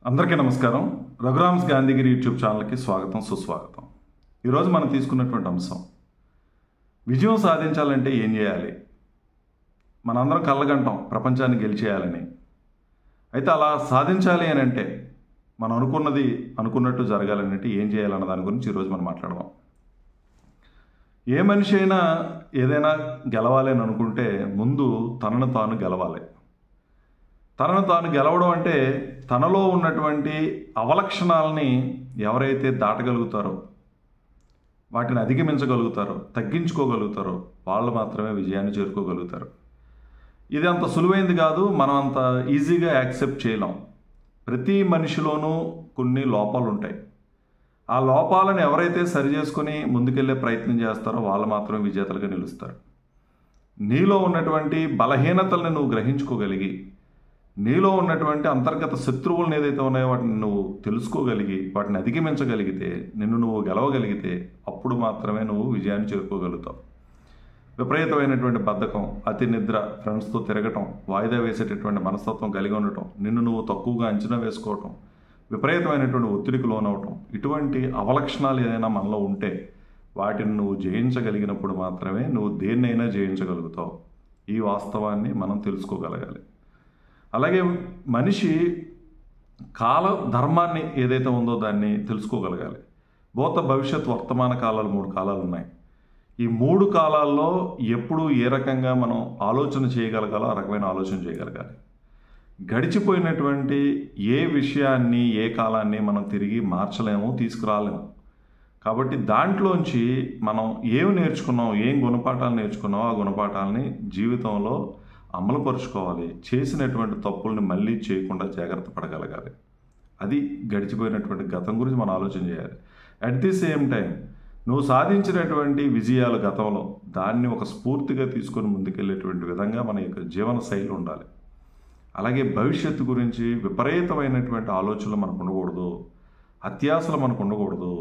అందరికీ నమస్కారం. రఘురామ్స్ గాంధీగిరి యూట్యూబ్ ఛానల్కి స్వాగతం, సుస్వాగతం. ఈరోజు మనం తీసుకున్నటువంటి అంశం, విజయం సాధించాలంటే ఏం చేయాలి? మనందరం కళ్ళగంటాం ప్రపంచాన్ని గెలిచేయాలని. అయితే అలా సాధించాలి అని అంటే మనం అనుకున్నది అనుకున్నట్టు జరగాలంటే ఏం చేయాలన్న దాని గురించి ఈరోజు మనం మాట్లాడదాం. ఏ మనిషి అయినా ఏదైనా గెలవాలి అని అనుకుంటే ముందు తనను తాను గెలవాలి. తనను తాను గెలవడం అంటే తనలో ఉన్నటువంటి అవలక్షణాలని ఎవరైతే దాటగలుగుతారో, వాటిని అధిగమించగలుగుతారో, తగ్గించుకోగలుగుతారో వాళ్ళు మాత్రమే విజయాన్ని చేరుకోగలుగుతారు. ఇది అంత సులువైంది కాదు, మనం అంత ఈజీగా యాక్సెప్ట్ చేయలేం. ప్రతి మనిషిలోనూ కొన్ని లోపాలు ఉంటాయి. ఆ లోపాలను ఎవరైతే సరి చేసుకుని ముందుకెళ్లే ప్రయత్నం చేస్తారో వాళ్ళు మాత్రమే విజేతలుగా నిలుస్తారు. నీలో ఉన్నటువంటి బలహీనతల్ని నువ్వు గ్రహించుకోగలిగి, నీలో ఉన్నటువంటి అంతర్గత శత్రువులను ఏదైతే ఉన్నాయో వాటిని నువ్వు తెలుసుకోగలిగి, వాటిని అధిగమించగలిగితే, నిన్ను నువ్వు గెలవగలిగితే అప్పుడు మాత్రమే నువ్వు విజయాన్ని చేరుకోగలుగుతావు. విపరీతమైనటువంటి బద్ధకం, అతి నిద్ర, ఫ్రెండ్స్తో తిరగటం, వాయిదా వేసేటటువంటి మనస్తత్వం కలిగి ఉండటం, నిన్ను నువ్వు తక్కువగా అంచనా వేసుకోవటం, విపరీతమైనటువంటి ఒత్తిడికి లోనవటం, ఇటువంటి అవలక్షణాలు ఏదైనా మనలో ఉంటే వాటిని నువ్వు జయించగలిగినప్పుడు మాత్రమే నువ్వు దేన్నైనా జయించగలుగుతావు. ఈ వాస్తవాన్ని మనం తెలుసుకోగలగాలి. అలాగే మనిషి కాల ధర్మాన్ని ఏదైతే ఉందో దాన్ని తెలుసుకోగలగాలి. భూత, భవిష్యత్, వర్తమాన కాలాలు 3 కాలాలు ఉన్నాయి. ఈ 3 కాలాల్లో ఎప్పుడు ఏ రకంగా మనం ఆలోచన చేయగలగాలో ఆ రకమైన ఆలోచన చేయగలగాలి. గడిచిపోయినటువంటి ఏ విషయాన్ని, ఏ కాలాన్ని మనం తిరిగి మార్చలేము, తీసుకురాలేము. కాబట్టి దాంట్లోంచి మనం ఏమి నేర్చుకున్నాం, ఏం గుణపాఠాలు నేర్చుకున్నామో ఆ గుణపాఠాలని జీవితంలో అమలుపరుచుకోవాలి. చేసినటువంటి తప్పుల్ని మళ్ళీ చేయకుండా జాగ్రత్త పడగలగాలి. అది గడిచిపోయినటువంటి గతం గురించి మనం ఆలోచన చేయాలి. అట్ ది సేమ్ టైం నువ్వు సాధించినటువంటి విజయాలు గతంలో దాన్ని ఒక స్ఫూర్తిగా తీసుకొని ముందుకెళ్ళేటువంటి విధంగా మన యొక్క జీవన శైలి ఉండాలి. అలాగే భవిష్యత్తు గురించి విపరీతమైనటువంటి ఆలోచనలు మనకు ఉండకూడదు, అత్యాశలు మనకు ఉండకూడదు,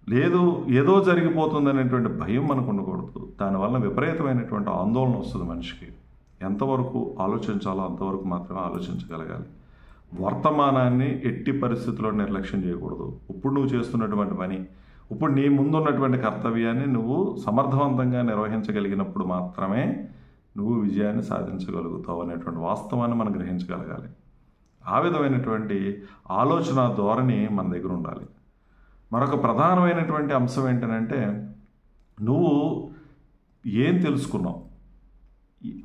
లేదు ఏదో జరిగిపోతుంది అనేటువంటి భయం మనకు ఉండకూడదు. దానివల్ల విపరీతమైనటువంటి ఆందోళన వస్తుంది మనిషికి. ఎంతవరకు ఆలోచించాలో అంతవరకు మాత్రమే ఆలోచించగలగాలి. వర్తమానాన్ని ఎట్టి పరిస్థితుల్లో నిర్లక్ష్యం చేయకూడదు. ఇప్పుడు నువ్వు చేస్తున్నటువంటి పని, ఇప్పుడు నీ ముందున్నటువంటి కర్తవ్యాన్ని నువ్వు సమర్థవంతంగా నిర్వహించగలిగినప్పుడు మాత్రమే నువ్వు విజయాన్ని సాధించగలుగుతావు అనేటువంటి వాస్తవాన్ని మనం గ్రహించగలగాలి. ఆ విధమైనటువంటి ఆలోచన ధోరణి మన దగ్గర ఉండాలి. మరొక ప్రధానమైనటువంటి అంశం ఏంటంటే, నువ్వు ఏం తెలుసుకున్నావు,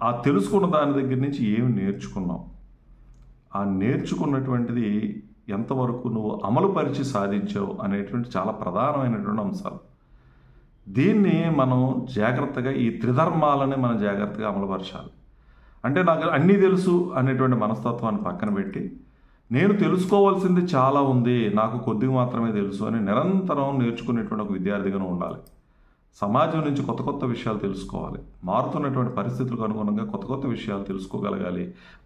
ఆ తెలుసుకున్న దాని దగ్గర నుంచి ఏమి నేర్చుకున్నావు, ఆ నేర్చుకున్నటువంటిది ఎంతవరకు నువ్వు అమలుపరిచి సాధించావు అనేటువంటి చాలా ప్రధానమైనటువంటి అంశాలు. దీన్ని మనం జాగ్రత్తగా, ఈ త్రిధర్మాలని మనం జాగ్రత్తగా అమలుపరచాలి. అంటే నాకు అన్నీ తెలుసు అనేటువంటి మనస్తత్వాన్ని పక్కన పెట్టి, నేను తెలుసుకోవాల్సింది చాలా ఉంది, నాకు కొద్దిగా మాత్రమే తెలుసు అని నిరంతరం నేర్చుకునేటువంటి ఒక విద్యార్థిగాను ఉండాలి. సమాజం నుంచి కొత్త కొత్త విషయాలు తెలుసుకోవాలి. మారుతున్నటువంటి పరిస్థితులకు అనుగుణంగా కొత్త కొత్త విషయాలు తెలుసుకోగలగాలి.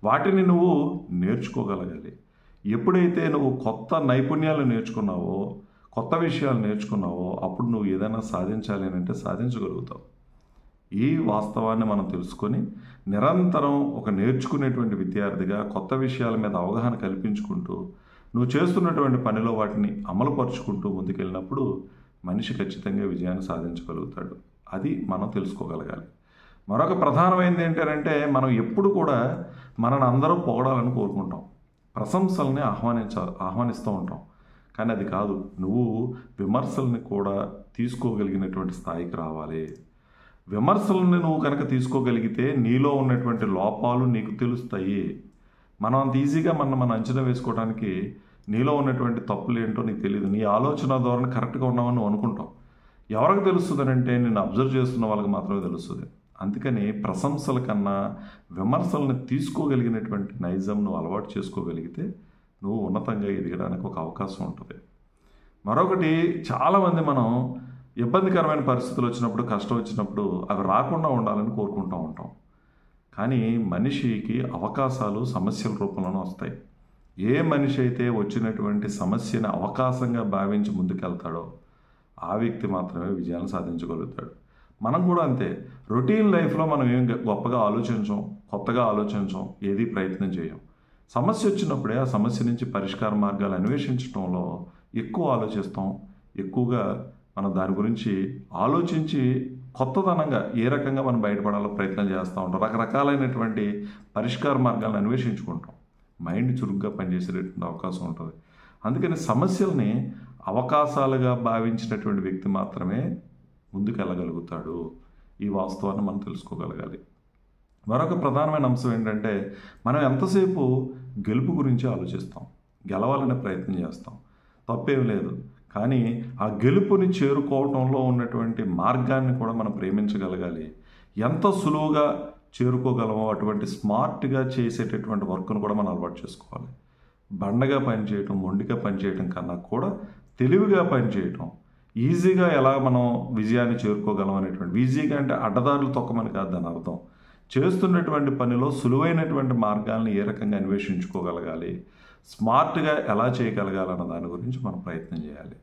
వాటిని నువ్వు నేర్చుకోగలగాలి. ఎప్పుడైతే నువ్వు కొత్త నైపుణ్యాలు నేర్చుకున్నావో, కొత్త విషయాలు నేర్చుకున్నావో అప్పుడు నువ్వు ఏదైనా సాధించాలి అని అంటే సాధించగలుగుతావు. ఈ వాస్తవాన్ని మనం తెలుసుకొని నిరంతరం ఒక నేర్చుకునేటువంటి విద్యార్థిగా కొత్త విషయాల మీద అవగాహన కల్పించుకుంటూ నువ్వు చేస్తున్నటువంటి పనిలో వాటిని అమలుపరుచుకుంటూ ముందుకెళ్ళినప్పుడు మనిషి ఖచ్చితంగా విజయాన్ని సాధించగలుగుతాడు. అది మనం తెలుసుకోగలగాలి. మరొక ప్రధానమైనది ఏంటంటే, మనం ఎప్పుడు కూడా మనని అందరూ పొగడాలని కోరుకుంటాం, ప్రశంసల్ని ఆహ్వానిస్తూ ఉంటాం. కానీ అది కాదు. నువ్వు విమర్శల్ని కూడా తీసుకోగలిగినటువంటి స్థాయికి రావాలి. విమర్శల్ని నువ్వు కనుక తీసుకోగలిగితే నీలో ఉన్నటువంటి లోపాలు నీకు తెలుస్తాయి. మనం అంత ఈజీగా మనం అంచనా వేసుకోవడానికి నీలో ఉన్నటువంటి తప్పులు ఏంటో నీకు తెలియదు. నీ ఆలోచన ధోరణి కరెక్ట్గా ఉన్నావని నువ్వు అనుకుంటావు. ఎవరికి తెలుస్తుంది అంటే నేను అబ్జర్వ్ చేస్తున్న వాళ్ళకి మాత్రమే తెలుస్తుంది. అందుకని ప్రశంసల కన్నా విమర్శలను తీసుకోగలిగినటువంటి నైజం నువ్వు అలవాటు చేసుకోగలిగితే నువ్వు ఉన్నతంగా ఎదగడానికి ఒక అవకాశం ఉంటుంది. మరొకటి, చాలామంది మనం ఇబ్బందికరమైన పరిస్థితులు వచ్చినప్పుడు, కష్టం వచ్చినప్పుడు అవి రాకుండా ఉండాలని కోరుకుంటూ ఉంటాం. కానీ మనిషికి అవకాశాలు సమస్యల రూపంలోనే వస్తాయి. ఏ మనిషి అయితే వచ్చినటువంటి సమస్యని అవకాశంగా భావించి ముందుకెళ్తాడో ఆ వ్యక్తి మాత్రమే విజయాన్ని సాధించగలుగుతాడు. మనం కూడా అంతే. రొటీన్ లైఫ్లో మనం ఏం గొప్పగా ఆలోచించం, కొత్తగా ఆలోచించం, ఏది ప్రయత్నం చేయం. సమస్య వచ్చినప్పుడే ఆ సమస్య నుంచి పరిష్కార మార్గాలు అన్వేషించడంలో ఎక్కువ ఆలోచిస్తాం. ఎక్కువగా మనం దాని గురించి ఆలోచించి కొత్తదనంగా ఏ రకంగా మనం బయటపడాలో ప్రయత్నం చేస్తూ ఉంటాం. రకరకాలైనటువంటి పరిష్కార మార్గాలను అన్వేషించుకుంటాం. మైండ్ చురుగ్గా పనిచేసేటువంటి అవకాశం ఉంటుంది. అందుకని సమస్యల్ని అవకాశాలుగా భావించినటువంటి వ్యక్తి మాత్రమే ముందుకు వెళ్ళగలుగుతాడు. ఈ వాస్తవాన్ని మనం తెలుసుకోగలగాలి. మరొక ప్రధానమైన అంశం ఏంటంటే, మనం ఎంతసేపు గెలుపు గురించి ఆలోచిస్తాం, గెలవాలనే ప్రయత్నం చేస్తాం. తప్పేం లేదు. కానీ ఆ గెలుపుని చేరుకోవటంలో ఉన్నటువంటి మార్గాన్ని కూడా మనం ప్రేమించగలగాలి. ఎంత సులువుగా చేరుకోగలమో అటువంటి స్మార్ట్గా చేసేటటువంటి వర్క్ను కూడా మనం అలవాటు చేసుకోవాలి. బండగా పనిచేయటం, మొండిగా పనిచేయటం కన్నా కూడా తెలివిగా పనిచేయటం, ఈజీగా ఎలా మనం విజయాన్ని చేరుకోగలం అనేటువంటి, ఈజీగా అంటే అడ్డదారులు తొక్కమని కాదు దాని అర్థం. చేస్తున్నటువంటి పనిలో సులువైనటువంటి మార్గాలను ఏ రకంగా అన్వేషించుకోగలగాలి, స్మార్ట్గా ఎలా చేయగలగాలన్న దాని గురించి మనం ప్రయత్నం చేయాలి.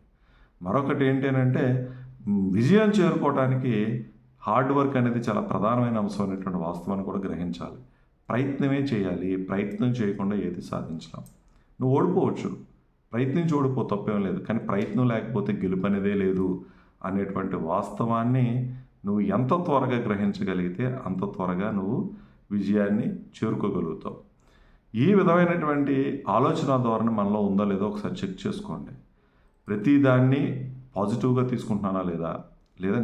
మరొకటి ఏంటంటే, విజయం చేరుకోవడానికి హార్డ్ వర్క్ అనేది చాలా ప్రధానమైన అంశం అనేటువంటి వాస్తవాన్ని కూడా గ్రహించాలి. ప్రయత్నమే చేయాలి. ప్రయత్నం చేయకుండా ఏది సాధించలేం. నువ్వు ఓడిపోవచ్చు, ప్రయత్నించి ఓడిపో, తప్పేం లేదు. కానీ ప్రయత్నం లేకపోతే గెలుపు అనేదే లేదు అనేటువంటి వాస్తవాన్ని నువ్వు ఎంత త్వరగా గ్రహించగలిగితే అంత త్వరగా నువ్వు విజయాన్ని చేరుకోగలుగుతావు. ఈ విధమైనటువంటి ఆలోచన ధోరణి మనలో ఉందో లేదో ఒకసారి చెక్ చేసుకోండి. ప్రతిదాన్ని పాజిటివ్గా తీసుకుంటున్నానా లేదా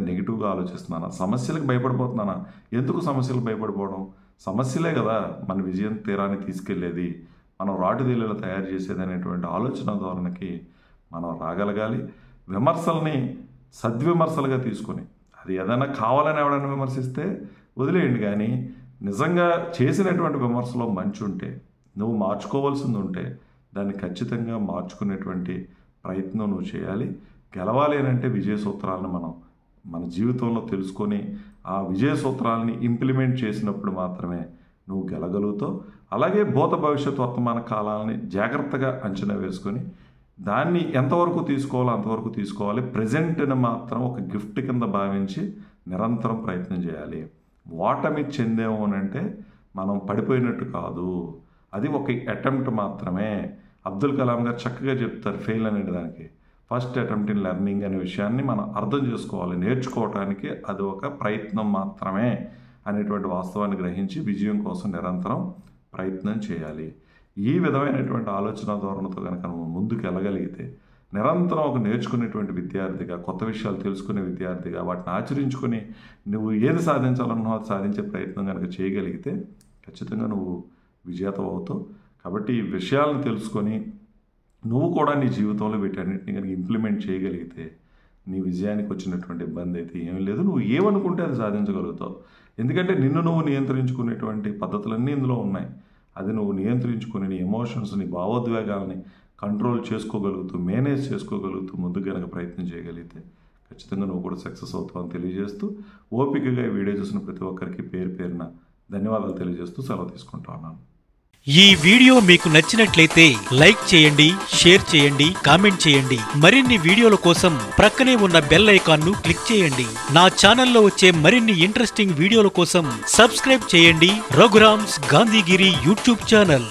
నెగిటివ్గా ఆలోచిస్తున్నానా? సమస్యలకు భయపడిపోతున్నానా? ఎందుకు సమస్యలకు భయపడిపోవడం? సమస్యలే కదా మన విజయం తీరాన్ని తీసుకెళ్లేది, మనం రాటుదేలేలా తయారు చేసేది అనేటువంటి ఆలోచన ధోరణికి మనం రాగలగాలి. విమర్శల్ని సద్విమర్శలుగా తీసుకొని, అది ఏదైనా కావాలని ఎవడైనా విమర్శిస్తే వదిలేయండి. కానీ నిజంగా చేసినటువంటి విమర్శలో మంచి ఉంటే, నువ్వు మార్చుకోవాల్సింది ఉంటే దాన్ని ఖచ్చితంగా మార్చుకునేటువంటి ప్రయత్నం నువ్వు చేయాలి. గెలవాలి అని అంటే విజయ సూత్రాలను మనం మన జీవితంలో తెలుసుకొని ఆ విజయ సూత్రాలని ఇంప్లిమెంట్ చేసినప్పుడు మాత్రమే నువ్వు గెలగలుగుతావు. అలాగే భూత భవిష్యత్ వర్తమాన కాలాలని జాగ్రత్తగా అంచనా వేసుకొని దాన్ని ఎంతవరకు తీసుకోవాలో అంతవరకు తీసుకోవాలి. ప్రజెంట్ని మాత్రం ఒక గిఫ్ట్ కింద భావించి నిరంతరం ప్రయత్నం చేయాలి. ఓటమి చెందాము అని అంటే మనం పడిపోయినట్టు కాదు, అది ఒక అటెంప్ట్ మాత్రమే. అబ్దుల్ కలాం గారు చక్కగా చెప్తారు ఫెయిల్ అనేది దానికి ఫస్ట్ అటెంప్ట్ ఇన్ లెర్నింగ్ అనే విషయాన్ని మనం అర్థం చేసుకోవాలి. నేర్చుకోవటానికి అది ఒక ప్రయత్నం మాత్రమే అనేటువంటి వాస్తవాన్ని గ్రహించి విజయం కోసం నిరంతరం ప్రయత్నం చేయాలి. ఈ విధమైనటువంటి ఆలోచన ధోరణితో కనుక నువ్వు ముందుకు వెళ్ళగలిగితే, నిరంతరం ఒక నేర్చుకునేటువంటి విద్యార్థిగా, కొత్త విషయాలు తెలుసుకునే విద్యార్థిగా, వాటిని ఆచరించుకొని నువ్వు ఏది సాధించాలన్నో అది సాధించే ప్రయత్నం కనుక చేయగలిగితే ఖచ్చితంగా నువ్వు విజేత అవుతావు. కాబట్టి ఈ విషయాలను తెలుసుకొని నువ్వు కూడా నీ జీవితంలో వీటన్నిటిని కనుక ఇంప్లిమెంట్ చేయగలిగితే నీ విజయానికి వచ్చినటువంటి ఇబ్బంది అయితే ఏమీ లేదు. నువ్వు ఏమనుకుంటే అది సాధించగలుగుతావు. ఎందుకంటే నిన్ను నువ్వు నియంత్రించుకునేటువంటి పద్ధతులన్నీ ఇందులో ఉన్నాయి. అది నువ్వు నియంత్రించుకుని నీ ఎమోషన్స్, నీ భావోద్వేగాలని కంట్రోల్ చేసుకోగలుగుతూ, మేనేజ్ చేసుకోగలుగుతూ ముందుకు కనుక ప్రయత్నం చేయగలిగితే ఖచ్చితంగా నువ్వు కూడా సక్సెస్ అవుతావు అని తెలియజేస్తూ, ఓపికగా ఈ వీడియో చూసిన ప్రతి ఒక్కరికి పేరు పేరున ధన్యవాదాలు తెలియజేస్తూ సెలవు తీసుకుంటా ఉన్నాను. ఈ వీడియో మీకు నచ్చినట్లయితే లైక్ చేయండి, షేర్ చేయండి, కామెంట్ చేయండి. మరిన్ని వీడియోల కోసం ప్రక్కనే ఉన్న బెల్ ఐకాన్ ను క్లిక్ చేయండి. నా ఛానల్లో వచ్చే మరిన్ని ఇంట్రెస్టింగ్ వీడియోల కోసం సబ్స్క్రైబ్ చేయండి రఘురామ్స్ గాంధీగిరి యూట్యూబ్ ఛానల్.